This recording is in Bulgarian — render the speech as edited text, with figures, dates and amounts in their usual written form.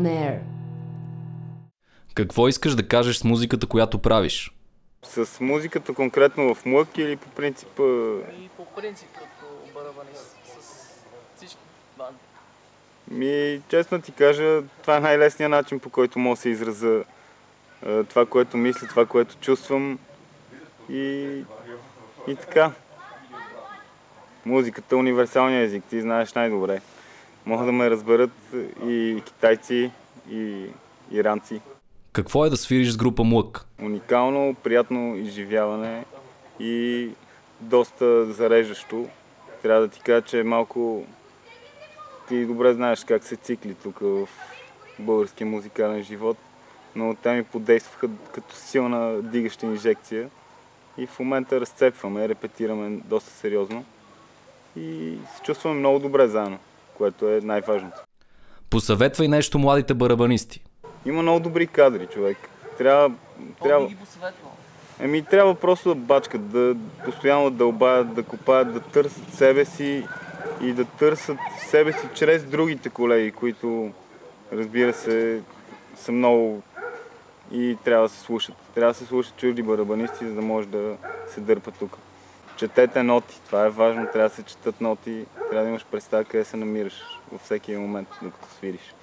Air. Какво искаш да кажеш с музиката, която правиш? С музиката конкретно в Млък или по принцип? И по принцип като барабанист с всички банди. Честно ти кажа, това е най-лесният начин, по който мога да се изразя това, което мисля, това, което чувствам и така. Музиката е универсалният език, ти знаеш най-добре. Могат да ме разберат и китайци, и иранци. Какво е да свириш с група Млък? Уникално, приятно изживяване и доста зареждащо. Трябва да ти кажа, че малко... Ти добре знаеш как се цикли тук в българския музикален живот, но те ми подействаха като силна дигаща инжекция и в момента разцепваме, репетираме доста сериозно и се чувстваме много добре заедно, което е най-важното. Посъветвай нещо младите барабанисти. Има много добри кадри, човек. Трябва... Би ги посъветвал? Трябва просто да бачкат, да постоянно да дълбаят, да копаят, да търсят себе си и да търсят себе си чрез другите колеги, които, разбира се, са много и трябва да се слушат. Трябва да се слушат чужди барабанисти, за да може да се дърпат тук. Четете ноти, това е важно, трябва да се четат ноти, трябва да имаш представа къде се намираш във всеки момент, докато свириш.